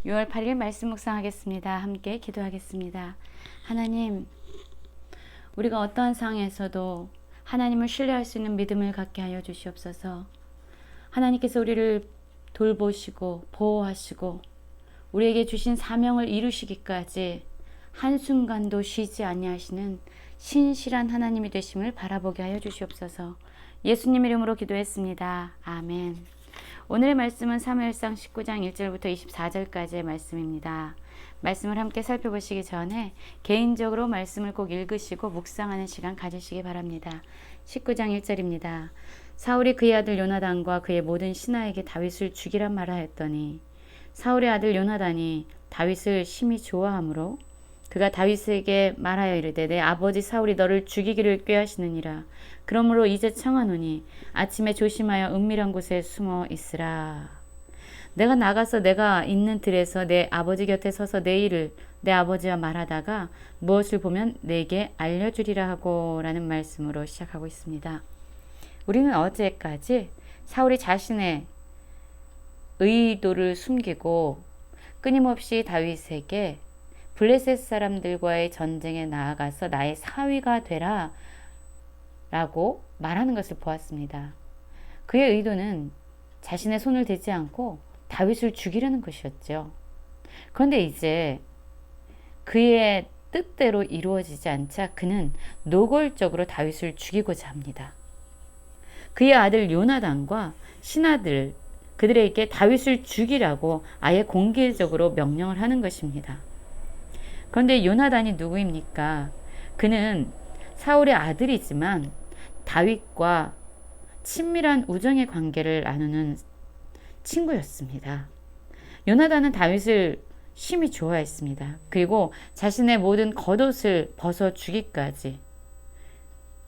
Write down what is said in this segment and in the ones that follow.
6월 8일 말씀 묵상하겠습니다. 함께 기도하겠습니다. 하나님, 우리가 어떠한 상황에서도 하나님을 신뢰할 수 있는 믿음을 갖게 하여 주시옵소서. 하나님께서 우리를 돌보시고 보호하시고 우리에게 주신 사명을 이루시기까지 한순간도 쉬지 아니하시는 신실한 하나님이 되심을 바라보게 하여 주시옵소서. 예수님 이름으로 기도했습니다. 아멘. 오늘의 말씀은 사무엘상 19장 1절부터 24절까지의 말씀입니다. 말씀을 함께 살펴보시기 전에 개인적으로 말씀을 꼭 읽으시고 묵상하는 시간 가지시기 바랍니다. 19장 1절입니다. 사울이 그의 아들 요나단과 그의 모든 신하에게 다윗을 죽이란 말을 했더니 사울의 아들 요나단이 다윗을 심히 좋아하므로 그가 다윗에게 말하여 이르되 내 아버지 사울이 너를 죽이기를 꾀하시느니라. 그러므로 이제 청하노니 아침에 조심하여 은밀한 곳에 숨어 있으라. 내가 나가서 내가 있는 들에서 내 아버지 곁에 서서 내 일을 내 아버지와 말하다가 무엇을 보면 내게 알려주리라 하고 라는 말씀으로 시작하고 있습니다. 우리는 어제까지 사울이 자신의 의도를 숨기고 끊임없이 다윗에게 블레셋 사람들과의 전쟁에 나아가서 나의 사위가 되라 라고 말하는 것을 보았습니다. 그의 의도는 자신의 손을 대지 않고 다윗을 죽이려는 것이었죠. 그런데 이제 그의 뜻대로 이루어지지 않자 그는 노골적으로 다윗을 죽이고자 합니다. 그의 아들 요나단과 신하들 그들에게 다윗을 죽이라고 아예 공개적으로 명령을 하는 것입니다. 그런데 요나단이 누구입니까? 그는 사울의 아들이지만 다윗과 친밀한 우정의 관계를 나누는 친구였습니다. 요나단은 다윗을 심히 좋아했습니다. 그리고 자신의 모든 겉옷을 벗어 주기까지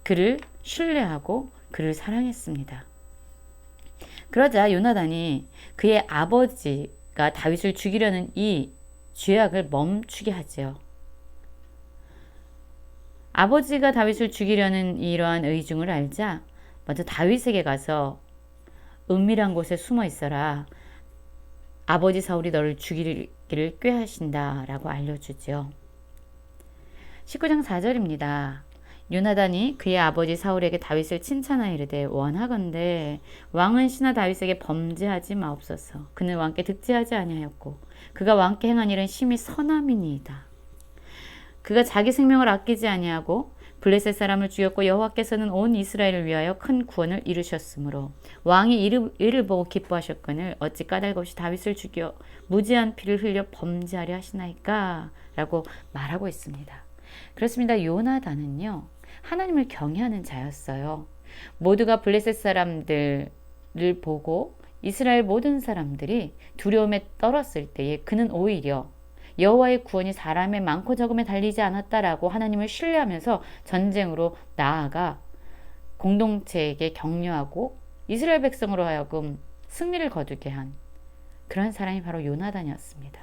그를 신뢰하고 그를 사랑했습니다. 그러자 요나단이 그의 아버지가 다윗을 죽이려는 이 죄악을 멈추게 하지요. 아버지가 다윗을 죽이려는 이러한 의중을 알자 먼저 다윗에게 가서 은밀한 곳에 숨어 있어라. 아버지 사울이 너를 죽이기를 꾀하신다 라고 알려주죠. 19장 4절입니다. 요나단이 그의 아버지 사울에게 다윗을 칭찬하여 이르되 원하건대 왕은 신하 다윗에게 범죄하지 마옵소서. 그는 왕께 득죄하지 아니하였고 그가 왕께 행한 일은 심히 선함이니이다. 그가 자기 생명을 아끼지 아니하고 블레셋 사람을 죽였고 여호와께서는 온 이스라엘을 위하여 큰 구원을 이루셨으므로 왕이 이를 보고 기뻐하셨거늘 어찌 까닭 없이 다윗을 죽여 무지한 피를 흘려 범죄하려 하시나이까 라고 말하고 있습니다. 그렇습니다. 요나단은요 하나님을 경외하는 자였어요. 모두가 블레셋 사람들을 보고 이스라엘 모든 사람들이 두려움에 떨었을 때에 그는 오히려 여호와의 구원이 사람의 많고 적음에 달리지 않았다라고 하나님을 신뢰하면서 전쟁으로 나아가 공동체에게 격려하고 이스라엘 백성으로 하여금 승리를 거두게 한 그런 사람이 바로 요나단이었습니다.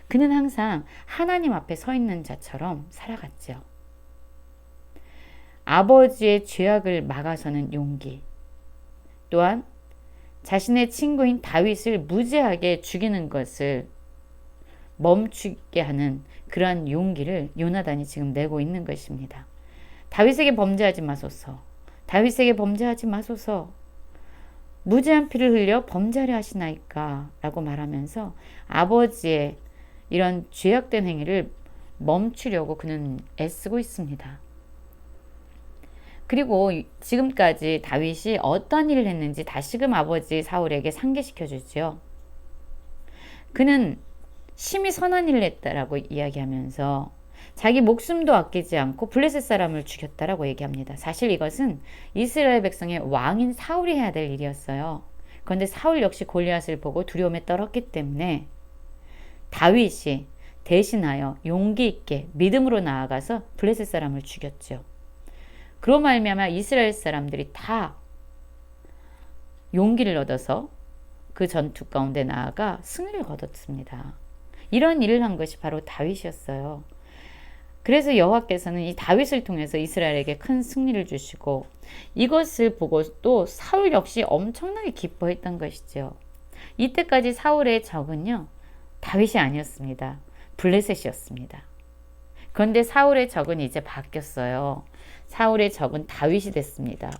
그는 항상 하나님 앞에 서 있는 자처럼 살아갔죠. 아버지의 죄악을 막아서는 용기, 또한 자신의 친구인 다윗을 무지하게 죽이는 것을 멈추게 하는 그러한 용기를 요나단이 지금 내고 있는 것입니다. 다윗에게 범죄하지 마소서. 다윗에게 범죄하지 마소서. 무지한 피를 흘려 범죄하려 하시나이까 라고 말하면서 아버지의 이런 죄악된 행위를 멈추려고 그는 애쓰고 있습니다. 그리고 지금까지 다윗이 어떤 일을 했는지 다시금 아버지 사울에게 상기시켜 주죠. 그는 심히 선한 일을 했다라고 이야기하면서 자기 목숨도 아끼지 않고 블레셋 사람을 죽였다라고 얘기합니다. 사실 이것은 이스라엘 백성의 왕인 사울이 해야 될 일이었어요. 그런데 사울 역시 골리앗을 보고 두려움에 떨었기 때문에 다윗이 대신하여 용기 있게 믿음으로 나아가서 블레셋 사람을 죽였죠. 그로 말미암아 이스라엘 사람들이 다 용기를 얻어서 그 전투 가운데 나아가 승리를 거뒀습니다. 이런 일을 한 것이 바로 다윗이었어요. 그래서 여호와께서는 이 다윗을 통해서 이스라엘에게 큰 승리를 주시고 이것을 보고 또 사울 역시 엄청나게 기뻐했던 것이죠. 이때까지 사울의 적은요 다윗이 아니었습니다. 블레셋이었습니다. 그런데 사울의 적은 이제 바뀌었어요. 사울의 적은 다윗이 됐습니다.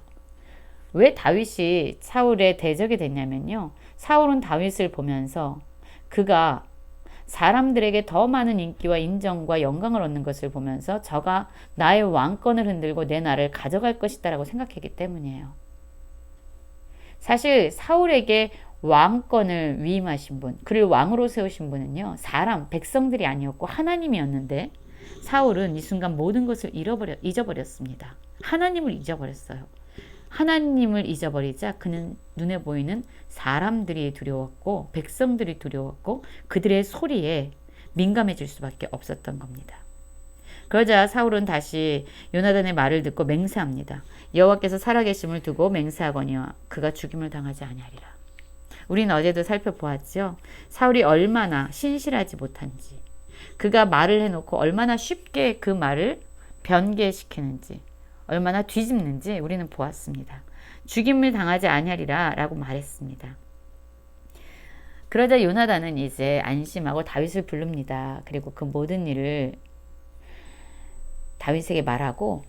왜 다윗이 사울의 대적이 됐냐면요. 사울은 다윗을 보면서 그가 사람들에게 더 많은 인기와 인정과 영광을 얻는 것을 보면서 저가 나의 왕권을 흔들고 내 나라를 가져갈 것이다 라고 생각했기 때문이에요. 사실 사울에게 왕권을 위임하신 분, 그를 왕으로 세우신 분은요, 사람, 백성들이 아니었고 하나님이었는데 사울은 이 순간 모든 것을 잊어버렸습니다. 하나님을 잊어버렸어요. 하나님을 잊어버리자 그는 눈에 보이는 사람들이 두려웠고 백성들이 두려웠고 그들의 소리에 민감해질 수밖에 없었던 겁니다. 그러자 사울은 다시 요나단의 말을 듣고 맹세합니다. 여호와께서 살아계심을 두고 맹세하거니와 그가 죽임을 당하지 아니하리라. 우리는 어제도 살펴보았죠. 사울이 얼마나 신실하지 못한지, 그가 말을 해놓고 얼마나 쉽게 그 말을 변개시키는지, 얼마나 뒤집는지 우리는 보았습니다. 죽임을 당하지 아니하리라 라고 말했습니다. 그러자 요나단은 이제 안심하고 다윗을 부릅니다. 그리고 그 모든 일을 다윗에게 말하고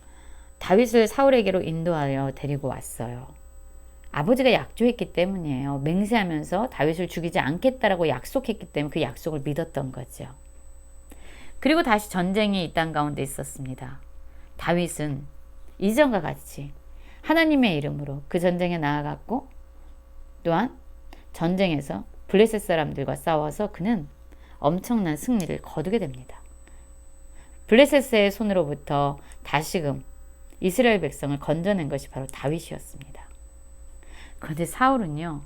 다윗을 사울에게로 인도하여 데리고 왔어요. 아버지가 약조했기 때문이에요. 맹세하면서 다윗을 죽이지 않겠다라고 약속했기 때문에 그 약속을 믿었던 거죠. 그리고 다시 전쟁이 이 땅 가운데 있었습니다. 다윗은 이전과 같이 하나님의 이름으로 그 전쟁에 나아갔고 또한 전쟁에서 블레셋 사람들과 싸워서 그는 엄청난 승리를 거두게 됩니다. 블레셋의 손으로부터 다시금 이스라엘 백성을 건져낸 것이 바로 다윗이었습니다. 그런데 사울은요,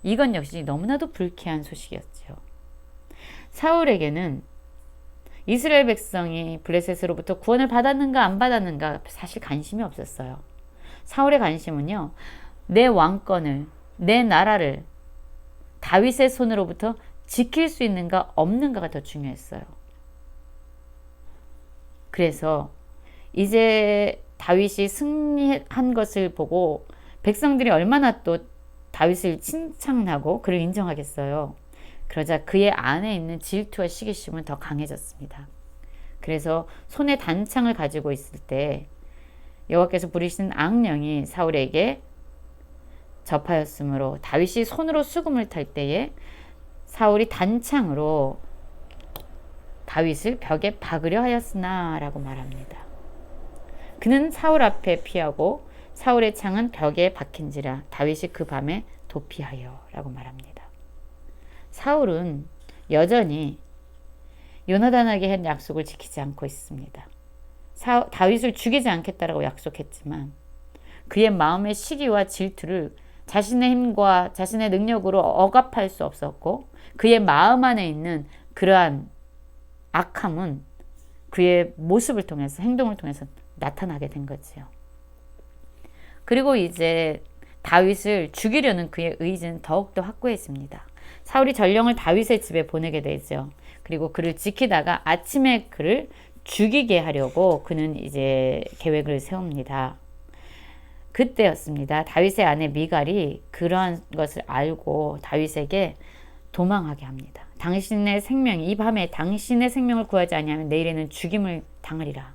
이건 역시 너무나도 불쾌한 소식이었죠. 사울에게는 이스라엘 백성이 블레셋으로부터 구원을 받았는가 안 받았는가 사실 관심이 없었어요. 사울의 관심은요, 내 왕권을, 내 나라를 다윗의 손으로부터 지킬 수 있는가 없는가가 더 중요했어요. 그래서 이제 다윗이 승리한 것을 보고 백성들이 얼마나 또 다윗을 칭찬하고 그를 인정하겠어요. 그러자 그의 안에 있는 질투와 시기심은 더 강해졌습니다. 그래서 손에 단창을 가지고 있을 때 여호와께서 부리신 악령이 사울에게 접하였으므로 다윗이 손으로 수금을 탈 때에 사울이 단창으로 다윗을 벽에 박으려 하였으나 라고 말합니다. 그는 사울 앞에 피하고 사울의 창은 벽에 박힌지라 다윗이 그 밤에 도피하여 라고 말합니다. 사울은 여전히 요나단에게 한 약속을 지키지 않고 있습니다. 다윗을 죽이지 않겠다라고 약속했지만 그의 마음의 시기와 질투를 자신의 힘과 자신의 능력으로 억압할 수 없었고 그의 마음 안에 있는 그러한 악함은 그의 모습을 통해서 행동을 통해서 나타나게 된 거지요. 그리고 이제 다윗을 죽이려는 그의 의지는 더욱더 확고해집니다. 사울이 전령을 다윗의 집에 보내게 되죠. 그리고 그를 지키다가 아침에 그를 죽이게 하려고 그는 이제 계획을 세웁니다. 그때였습니다. 다윗의 아내 미갈이 그러한 것을 알고 다윗에게 도망하게 합니다. 당신의 생명이 이 밤에 당신의 생명을 구하지 아니하면 내일에는 죽임을 당하리라.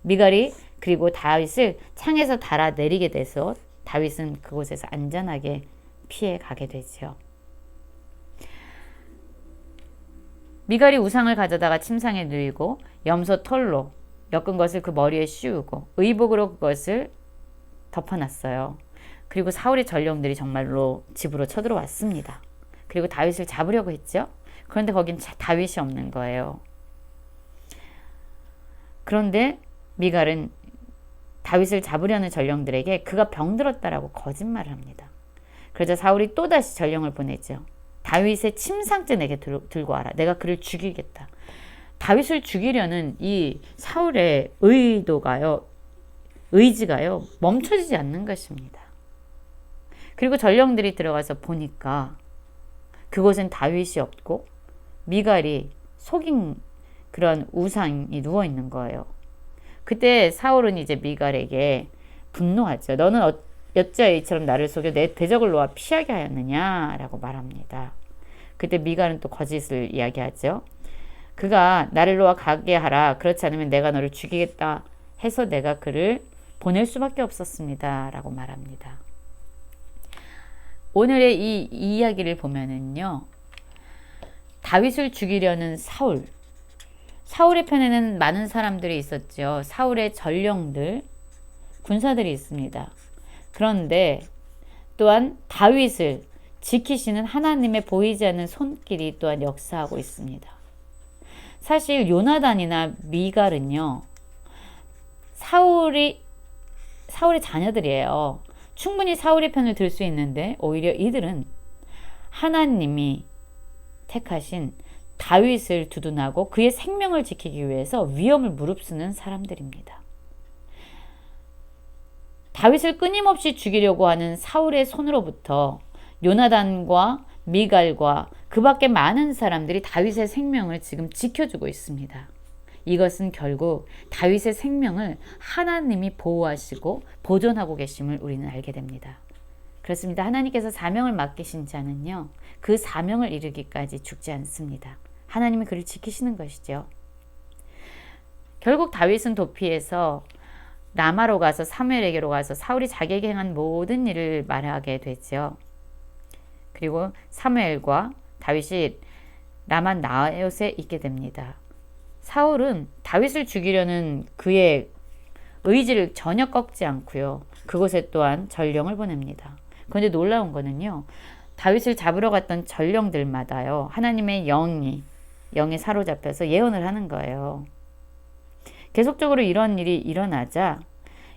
미갈이 그리고 다윗을 창에서 달아 내리게 돼서 다윗은 그곳에서 안전하게 피해 가게 되죠. 미갈이 우상을 가져다가 침상에 누이고 염소 털로 엮은 것을 그 머리에 씌우고 의복으로 그것을 덮어놨어요. 그리고 사울의 전령들이 정말로 집으로 쳐들어왔습니다. 그리고 다윗을 잡으려고 했죠. 그런데 거긴 다윗이 없는 거예요. 그런데 미갈은 다윗을 잡으려는 전령들에게 그가 병들었다라고 거짓말을 합니다. 그러자 사울이 또다시 전령을 보내죠. 다윗의 침상째 내게 들고 와라. 내가 그를 죽이겠다. 다윗을 죽이려는 이 사울의 의지가요 멈춰지지 않는 것입니다. 그리고 전령들이 들어가서 보니까 그곳엔 다윗이 없고 미갈이 속인 그런 우상이 누워 있는 거예요. 그때 사울은 이제 미갈에게 분노하죠. 너는 어찌하여 이처럼 나를 속여 내 대적을 놓아 피하게 하였느냐라고 말합니다. 그때 미갈은 또 거짓을 이야기하죠. 그가 나를 놓아 가게 하라. 그렇지 않으면 내가 너를 죽이겠다 해서 내가 그를 보낼 수밖에 없었습니다. 라고 말합니다. 오늘의 이 이야기를 보면은요. 다윗을 죽이려는 사울의 편에는 많은 사람들이 있었죠. 사울의 전령들, 군사들이 있습니다. 그런데 또한 다윗을 지키시는 하나님의 보이지 않는 손길이 또한 역사하고 있습니다. 사실 요나단이나 미갈은요. 사울의 자녀들이에요. 충분히 사울의 편을 들 수 있는데 오히려 이들은 하나님이 택하신 다윗을 두둔하고 그의 생명을 지키기 위해서 위험을 무릅쓰는 사람들입니다. 다윗을 끊임없이 죽이려고 하는 사울의 손으로부터 요나단과 미갈과 그 밖에 많은 사람들이 다윗의 생명을 지금 지켜주고 있습니다. 이것은 결국 다윗의 생명을 하나님이 보호하시고 보존하고 계심을 우리는 알게 됩니다. 그렇습니다. 하나님께서 사명을 맡기신 자는요. 그 사명을 이루기까지 죽지 않습니다. 하나님이 그를 지키시는 것이죠. 결국 다윗은 도피해서 라마로 가서 사무엘에게로 가서 사울이 자기에게 행한 모든 일을 말하게 되죠. 그리고 사무엘과 다윗이 라마 나옳에 있게 됩니다. 사울은 다윗을 죽이려는 그의 의지를 전혀 꺾지 않고요. 그곳에 또한 전령을 보냅니다. 그런데 놀라운 거는요. 다윗을 잡으러 갔던 전령들마다요. 하나님의 영에 사로잡혀서 예언을 하는 거예요. 계속적으로 이런 일이 일어나자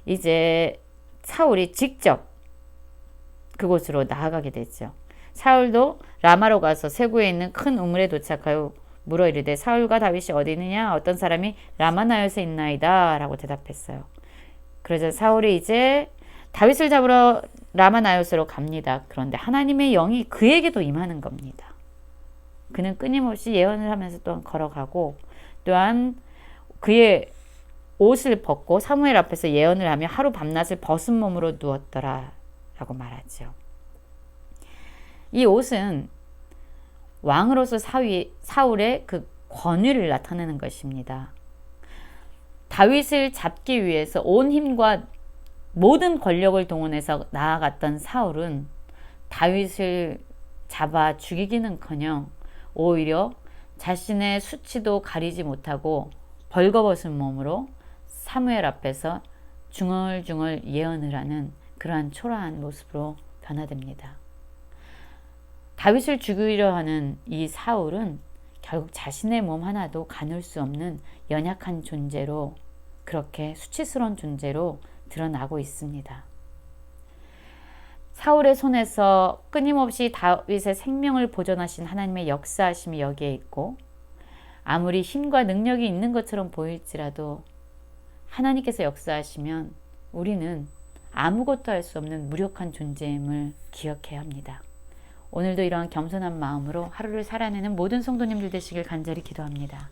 이제 사울이 직접 그곳으로 나아가게 되죠. 사울도 라마로 가서 세구에 있는 큰 우물에 도착하여 물어 이르되 사울과 다윗이 어디 있느냐? 어떤 사람이 라마나옳에 있나이다 라고 대답했어요. 그러자 사울이 이제 다윗을 잡으러 라마나옳으로 갑니다. 그런데 하나님의 영이 그에게도 임하는 겁니다. 그는 끊임없이 예언을 하면서 또한 걸어가고 또한 그의 옷을 벗고 사무엘 앞에서 예언을 하며 하루 밤낮을 벗은 몸으로 누웠더라 라고 말하죠. 이 옷은 왕으로서 사울의 그 권위를 나타내는 것입니다. 다윗을 잡기 위해서 온 힘과 모든 권력을 동원해서 나아갔던 사울은 다윗을 잡아 죽이기는커녕 오히려 자신의 수치도 가리지 못하고 벌거벗은 몸으로 사무엘 앞에서 중얼중얼 예언을 하는 그러한 초라한 모습으로 변화됩니다. 다윗을 죽이려 하는 이 사울은 결국 자신의 몸 하나도 가눌 수 없는 연약한 존재로 그렇게 수치스러운 존재로 드러나고 있습니다. 사울의 손에서 끊임없이 다윗의 생명을 보존하신 하나님의 역사하심이 여기에 있고 아무리 힘과 능력이 있는 것처럼 보일지라도 하나님께서 역사하시면 우리는 아무것도 할 수 없는 무력한 존재임을 기억해야 합니다. 오늘도 이러한 겸손한 마음으로 하루를 살아내는 모든 성도님들 되시길 간절히 기도합니다.